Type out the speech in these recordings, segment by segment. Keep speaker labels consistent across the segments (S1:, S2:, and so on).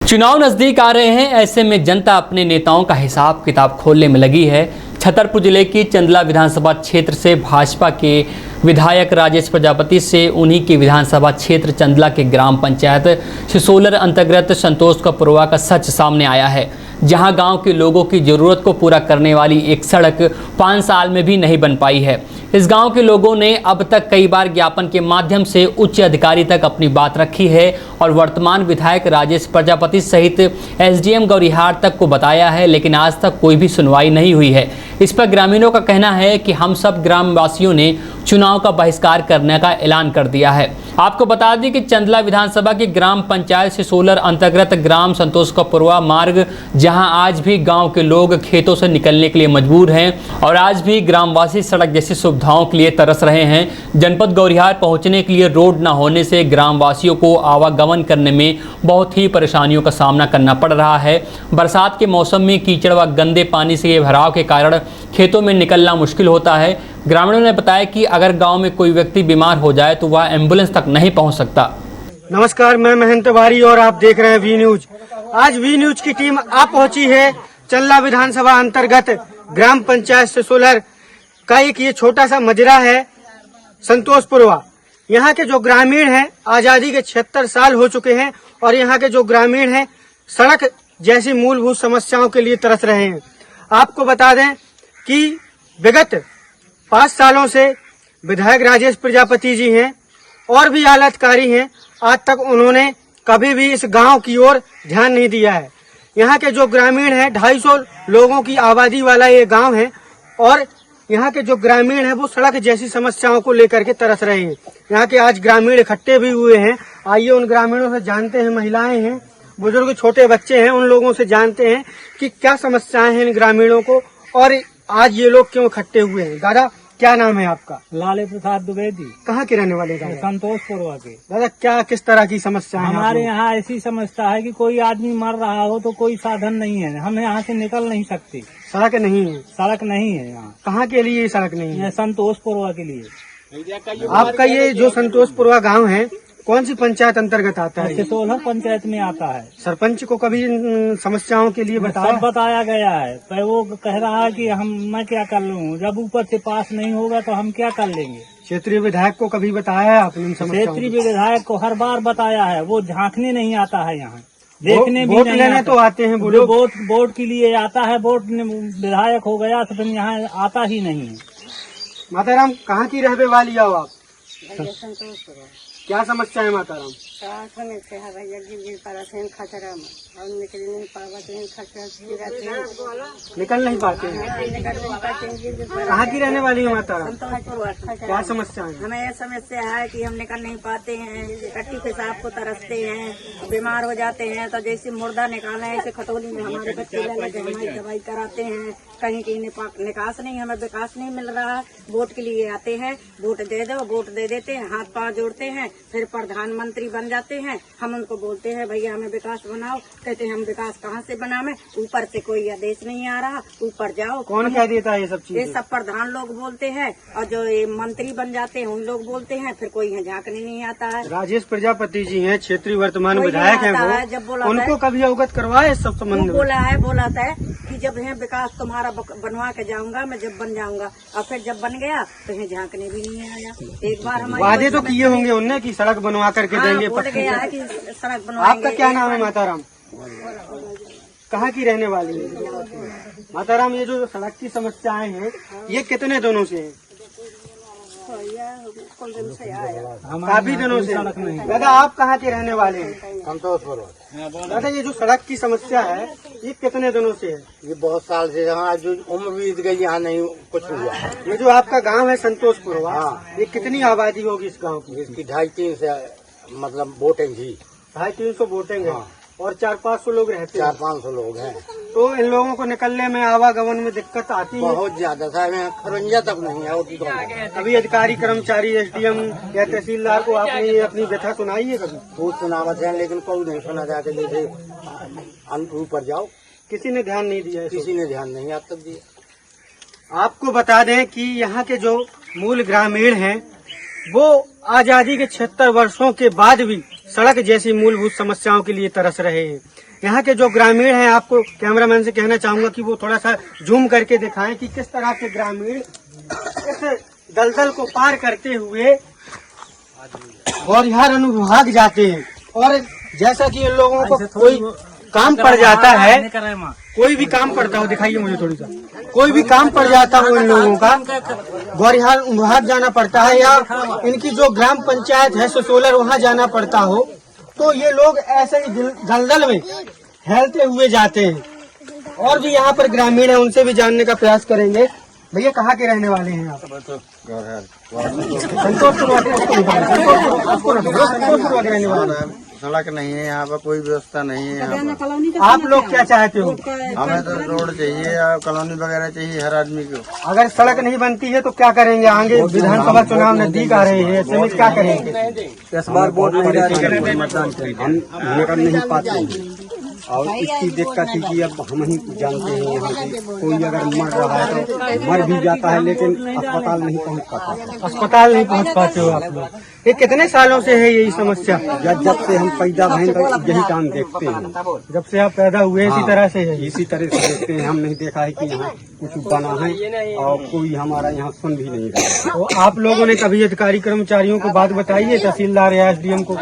S1: चुनाव नजदीक आ रहे हैं, ऐसे में जनता अपने नेताओं का हिसाब किताब खोलने में लगी है। छतरपुर जिले की चंदला विधानसभा क्षेत्र से भाजपा के विधायक राजेश प्रजापति से उन्हीं के विधानसभा क्षेत्र चंदला के ग्राम पंचायत सिसोलर अंतर्गत संतोष का पुरवा का सच सामने आया है, जहां गांव के लोगों की जरूरत को पूरा करने वाली एक सड़क 5 साल में भी नहीं बन पाई है। इस गांव के लोगों ने अब तक कई बार ज्ञापन के माध्यम से उच्च अधिकारी तक अपनी बात रखी है और वर्तमान विधायक राजेश प्रजापति सहित एसडीएम गौरीहार तक को बताया है, लेकिन आज तक कोई भी सुनवाई नहीं हुई है। इस पर ग्रामीणों का कहना है कि हम सब ग्रामवासियों ने चुनाव का बहिष्कार करने का ऐलान कर दिया है। आपको बता दें कि चंदला विधानसभा की ग्राम पंचायत सिसोलर अंतर्गत ग्राम संतोष का पुरवा मार्ग, जहां आज भी गांव के लोग खेतों से निकलने के लिए मजबूर हैं और आज भी ग्रामवासी सड़क जैसी सुविधाओं के लिए तरस रहे हैं। जनपद गौरीहार पहुंचने के लिए रोड न होने से ग्रामवासियों को आवागमन करने में बहुत ही परेशानियों का सामना करना पड़ रहा है। बरसात के मौसम में कीचड़ व गंदे पानी से भराव के कारण खेतों में निकलना मुश्किल होता है। ग्रामीणों ने बताया कि अगर गांव में कोई व्यक्ति बीमार हो जाए तो वह एम्बुलेंस तक नहीं पहुंच सकता।
S2: नमस्कार, मैं महंत तिवारी और आप देख रहे हैं वी न्यूज। आज वी न्यूज की टीम आ पहुंची है चंदला विधानसभा अंतर्गत ग्राम पंचायत सिसोलर का एक ये छोटा सा मजरा है संतोषपुरवा। यहाँ के जो ग्रामीण हैं आजादी के 76 साल हो चुके हैं और यहाँ के जो ग्रामीण हैं सड़क जैसी मूलभूत समस्याओं के लिए तरस रहे हैं। आपको बता दें कि विगत 5 सालों से विधायक राजेश प्रजापति जी हैं और भी आला अधिकारी हैं, आज तक उन्होंने कभी भी इस गांव की ओर ध्यान नहीं दिया है। यहाँ के जो ग्रामीण हैं 250 लोगों की आबादी वाला ये गांव है और यहाँ के जो ग्रामीण हैं वो सड़क जैसी समस्याओं को लेकर के तरस रहे हैं। यहाँ के आज ग्रामीण इकट्ठे भी हुए हैं। आइए उन ग्रामीणों से जानते हैं, महिलाएं हैं, बुजुर्ग, छोटे बच्चे हैं, उन लोगों से जानते हैं कि क्या समस्याएं हैं इन ग्रामीणों को और आज ये लोग क्यों इकट्ठे हुए हैं। दादा, क्या नाम है आपका?
S3: लाले प्रसाद द्विवेदी।
S2: कहाँ के रहने वाले दादा?
S3: संतोषपुरवा के।
S2: दादा, क्या किस तरह की समस्या है?
S3: हमारे यहाँ ऐसी समस्या है कि कोई आदमी मर रहा हो तो कोई साधन नहीं है, हम यहाँ से निकल नहीं सकते।
S2: सड़क नहीं है?
S3: सड़क नहीं है यहाँ।
S2: कहाँ के लिए सड़क नहीं है?
S3: संतोषपुरवा के लिए।
S2: आपका ये जो संतोषपुरवा गांव है कौन सी पंचायत अंतर्गत आता है?
S3: सिसोलर पंचायत में आता है।
S2: सरपंच को कभी इन समस्याओं के लिए बताया?
S3: सब बताया गया है, पर वो कह रहा है कि मैं क्या कर लूँ, जब ऊपर से पास नहीं होगा तो हम क्या कर लेंगे। क्षेत्रीय
S2: विधायक को कभी बताया है आपने इन समस्याओं?
S3: क्षेत्रीय विधायक को हर बार बताया है, वो झांकने नहीं आता है यहाँ, देखने भी
S2: वोट
S3: नहीं
S2: लेने तो आते हैं वो लोग।
S3: वोट के लिए आता है, वोट विधायक हो गया तो फिर यहाँ आता ही नहीं है।
S2: माताराम, कहाँ की रहने वाली हो आप? क्या समस्या है माताराम?
S4: समस्या है भैया, गिर पड़ा खतरा में और निकल नहीं
S2: निकल नहीं पाते हैं। कहाँ की रहने वाली है माताराम? क्या समस्या है?
S4: हमें यह समस्या है कि हम निकल नहीं पाते हैं, कट्टी पेशाब को तरसते हैं, बीमार हो जाते हैं तो जैसे मुर्दा निकाले ऐसे खटोली में हमारे बच्चे लगे, हमारी दवाई कराते हैं, कहीं कहीं निकास नहीं, हमें विकास नहीं मिल रहा है। वोट के लिए आते हैं, वोट दे दो, वोट दे देते हैं, हाथ पांव जोड़ते हैं, फिर प्रधानमंत्री बन जाते हैं। हम उनको बोलते हैं भैया हमें विकास बनाओ, कहते हैं हम विकास कहाँ से बनावे, ऊपर से कोई आदेश नहीं आ रहा, ऊपर जाओ।
S2: कौन कह देता है ये सब चीजें?
S4: ये सब प्रधान लोग बोलते हैं और जो ये मंत्री बन जाते हैं उन लोग बोलते हैं, फिर कोई यहाँ झांकने नहीं आता है।
S2: राजेश प्रजापति जी हैं, क्षेत्रीय वर्तमान विधायक हैं वो, उनको कभी अवगत करवाए सब संबंध में?
S4: बोला था कि जब है विकास तुम्हारा बनवा के जाऊंगा मैं, जब बन जाऊंगा, और फिर जब बन गया तो यहाँ झांकने भी नहीं आया। एक बार हमारे वादे
S2: तो किए होंगे उनने कि सड़क बनवा करके देंगे।
S4: कि सड़क बनवा।
S2: आपका क्या नाम है माताराम? कहाँ की रहने वाली है माताराम? ये जो सड़क की समस्याएं हैं ये कितने दिनों से है? काफी दिनों से। दादा, आप कहाँ के रहने वाले हैं? संतोषपुर। दादा, ये जो सड़क की समस्या है ये कितने दिनों से है?
S5: ये बहुत साल से, यहाँ जो उम्र बीत गई यहाँ नहीं कुछ हुआ।
S2: ये जो आपका गांव है संतोषपुर, ये कितनी आबादी होगी इस गांव की?
S5: इसकी 250-300 मतलब वोटिंग ही
S2: 250-300 वोटिंग है और 400-500 लोग रहते हैं।
S5: 400-500 लोग हैं।
S2: तो इन लोगों को निकलने में, आवागमन में दिक्कत आती है?
S5: बहुत ज्यादा साहब, यहाँ खरंजा तक नहीं है।
S2: अभी अधिकारी, कर्मचारी, एसडीएम या तहसीलदार को आपने ये अपनी व्यथा सुनाई है कभी?
S5: खूब सुनावत है लेकिन कोई नहीं सुना जाके, जैसे ऊपर जाओ
S2: किसी ने ध्यान नहीं दिया।
S5: किसी ने ध्यान नहीं आज तक दिया।
S2: आपको बता दें कि यहाँ के जो मूल ग्रामीण हैं वो आजादी के 76 वर्षों के बाद भी सड़क जैसी मूलभूत समस्याओं के लिए तरस रहे हैं। यहाँ के जो ग्रामीण हैं, आपको कैमरामैन से कहना चाहूंगा कि वो थोड़ा सा जूम करके दिखाएं कि किस तरह के ग्रामीण इस दलदल को पार करते हुए गौरिहार अनुविभाग जाते हैं। और जैसा कि इन लोगों को कोई काम पड़ जाता है, कोई भी काम पड़ता हो, दिखाइए मुझे थोड़ी सा, कोई भी काम पड़ जाता हो इन लोगों का, गौरिहार विभाग जाना पड़ता है या इनकी जो ग्राम पंचायत है ससोलर वहाँ जाना पड़ता हो, तो ये लोग ऐसे ही दलदल में हेलते हुए जाते हैं। और भी यहाँ पर ग्रामीण है, उनसे भी जानने का प्रयास करेंगे। भैया कहाँ के रहने वाले हैं आप? संतोषपुर के रहने वाले हैं।
S5: सड़क नहीं है यहाँ पर, कोई व्यवस्था नहीं है यहाँ पर।
S2: आप लोग क्या चाहते हो?
S5: हमें तो रोड चाहिए और कॉलोनी वगैरह चाहिए हर आदमी को।
S2: अगर सड़क नहीं बनती है तो क्या करेंगे? आगे विधानसभा चुनाव नजदीक आ रहे हैं, ऐसे में क्या करेंगे?
S5: इस बार वोट नहीं मतदान हम निकल नहीं पाते और इसकी दिक्कत है कि अब हम ही जानते हैं यहाँ पे कोई अगर मर रहा है तो मर भी जाता है, लेकिन अस्पताल नहीं पहुँच पाता।
S2: अस्पताल नहीं पहुँच पाते हो आप लोग? ये कितने सालों से है यही समस्या?
S5: जब से हम पैदा भइल तो यही काम देखते हैं।
S2: जब से आप पैदा हुए इसी तरह से है?
S5: इसी तरह से देखते हैं। हम नहीं देखा है कि यहाँ कुछ बना है और कोई हमारा यहाँ सुन भी नहीं रहा।
S2: तो आप लोगों ने कभी अधिकारी कर्मचारियों को बात बताई है, तहसीलदार या SDM को?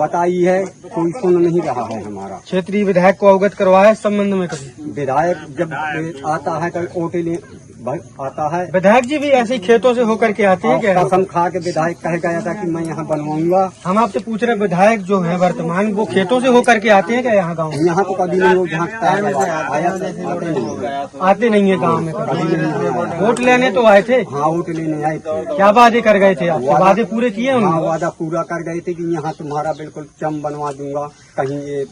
S5: बताई है, कोई सुन नहीं रहा है हमारा।
S2: क्षेत्रीय विधायक को अवगत करवाया इस संबंध में कभी?
S5: विधायक जब आता है तो वोटे ले आता है।
S2: विधायक जी भी ऐसे ही खेतों से होकर के आते हैं क्या?
S5: कसम खा के विधायक कह गया था कि मैं यहाँ बनवाऊंगा।
S2: हम आपसे पूछ रहे विधायक जो है वर्तमान, वो खेतों से होकर के आते हैं क्या यहाँ गाँव?
S5: यहाँ तो कभी नहीं, वो झाँकता है,
S2: आते नहीं है गाँव में कभी? वोट लेने तो आए थे?
S5: हाँ, वोट लेने आए थे।
S2: क्या वादे कर गए थे? आपके वादे पूरे किए
S5: हाँ,
S2: उन्होंने?
S5: वादा पूरा कर गए थे कि यहाँ तुम्हारा बिल्कुल चम बनवा दूंगा, कहीं ये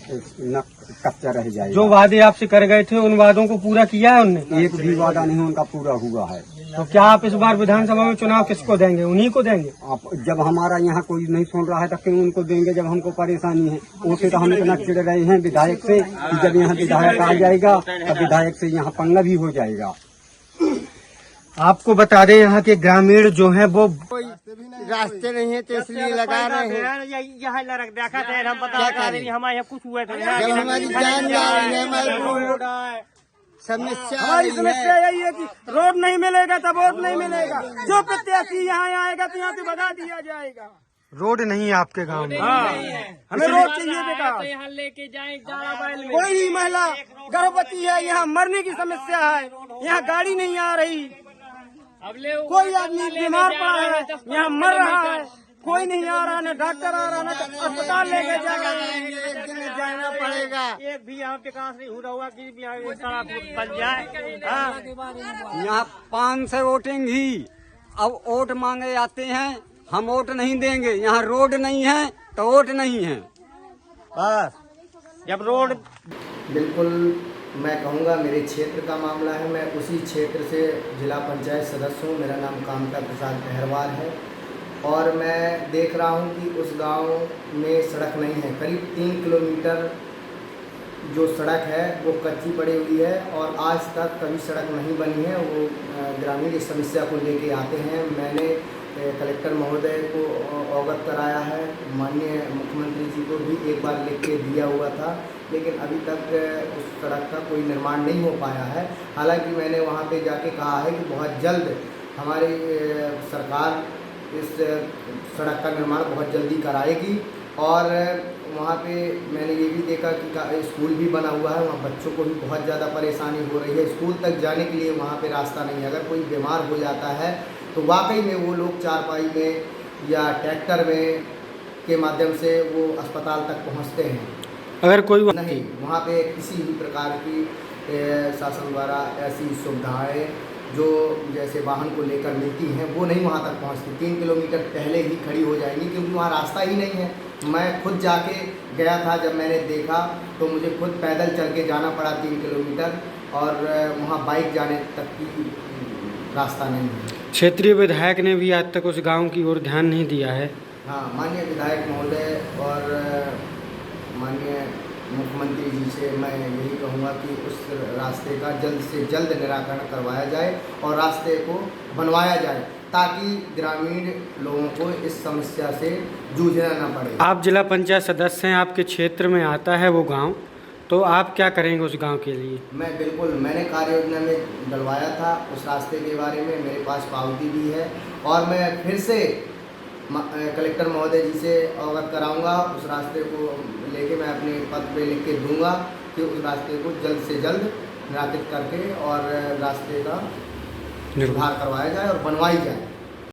S5: न कच्चा रह जाएगा।
S2: जो वादे आपसे कर गए थे उन वादों को पूरा किया है उनने?
S5: एक भी वादा नहीं उनका पूरा हुआ है।
S2: तो क्या आप इस बार विधानसभा में चुनाव किसको देंगे? उन्हीं को देंगे?
S5: आप जब हमारा यहाँ कोई नहीं सुन रहा है तो क्यों उनको देंगे? जब हमको परेशानी है, उसे तो हम इतना चिढ़ रहे हैं विधायक से कि जब यहाँ विधायक आ जाएगा तो विधायक से यहाँ पंगा भी हो जाएगा।
S2: आपको बता दें यहाँ के ग्रामीण जो हैं वो
S5: रास्ते नहीं है तो इसलिए लगा रहे हैं।
S2: यहाँ देखा थे, हम बता रहे हैं हमारे यहाँ कुछ हुआ था।
S5: जब हमारी जान जा रही है, हमारी समस्या
S2: हमारी समस्या यही है कि रोड नहीं मिलेगा तो वोट नहीं मिलेगा। जो प्रत्याशी यहाँ आएगा तो यहाँ से बता दिया जाएगा। रोड नहीं है आपके गांव में? हमें रोड चाहिए बेटा।
S1: तो यहाँ लेके जाए
S2: कोई भी महिला गर्भवती है, यहाँ मरने की समस्या है, यहाँ गाड़ी नहीं आ रही। कोई आदमी बीमार पड़ा है, यहाँ मर रहा है, कोई नहीं आ रहा, न डॉक्टर आ रहा, न तो अस्पताल लेके जाना पड़ेगा। एक भी यहाँ विकास नहीं हो रहा हुआ कि सड़क बन जाए।
S5: यहाँ 500 वोटिंग ही, अब वोट मांगे आते हैं, हम वोट नहीं देंगे। यहाँ रोड नहीं है तो वोट नहीं है।
S2: बस जब रोड
S6: बिल्कुल मैं कहूँगा मेरे क्षेत्र का मामला है। मैं उसी क्षेत्र से जिला पंचायत सदस्य हूँ। मेरा नाम कामता प्रसाद अहरवार है और मैं देख रहा हूँ कि उस गांव में सड़क नहीं है। करीब 3 किलोमीटर जो सड़क है वो कच्ची पड़ी हुई है और आज तक कभी सड़क नहीं बनी है। वो ग्रामीण इस समस्या को लेके आते हैं। मैंने कलेक्टर महोदय को अवगत कराया है, माननीय मुख्यमंत्री जी को भी एक बार लिख के दिया हुआ था, लेकिन अभी तक उस सड़क का कोई निर्माण नहीं हो पाया है। हालांकि मैंने वहां पे जाके कहा है कि बहुत जल्द हमारी सरकार इस सड़क का निर्माण बहुत जल्दी कराएगी। और वहाँ पे मैंने ये भी देखा कि स्कूल भी बना हुआ है, वहाँ बच्चों को भी बहुत ज़्यादा परेशानी हो रही है। स्कूल तक जाने के लिए वहाँ पे रास्ता नहीं है। अगर कोई बीमार हो जाता है तो वाकई में वो लोग चारपाई में या ट्रैक्टर में के माध्यम से वो अस्पताल तक पहुँचते हैं।
S2: अगर कोई
S6: नहीं, वहाँ पे किसी भी प्रकार की शासन द्वारा ऐसी सुविधाएं जो जैसे वाहन को लेकर मिलती हैं वो नहीं वहाँ तक पहुँचती। 3 किलोमीटर पहले ही खड़ी हो जाएंगी क्योंकि वहाँ रास्ता ही नहीं है। मैं खुद जाके गया था, जब मैंने देखा तो मुझे खुद पैदल चल के जाना पड़ा 3 किलोमीटर और वहाँ बाइक जाने तक की रास्ता नहीं है।
S2: क्षेत्रीय विधायक ने भी आज तक उस गांव की ओर ध्यान नहीं दिया है।
S6: हाँ, माननीय विधायक महोदय और माननीय मुख्यमंत्री जी से मैं यही कहूँगा कि उस रास्ते का जल्द से जल्द निराकरण करवाया जाए और रास्ते को बनवाया जाए ताकि ग्रामीण लोगों को इस समस्या से जूझना न पड़े।
S2: आप जिला पंचायत सदस्य हैं, आपके क्षेत्र में आता है वो गांव, तो आप क्या करेंगे उस गांव के लिए?
S6: मैंने कार्य योजना में डलवाया था उस रास्ते के बारे में, मेरे पास पावती भी है और मैं फिर से कलेक्टर महोदय जी से अवगत कराऊंगा। उस रास्ते को लेके मैं अपने पद पे लिख के दूंगा कि उस रास्ते को जल्द से जल्द निराकृत करके और रास्ते का सुधार करवाया जाए और बनवाई जाए।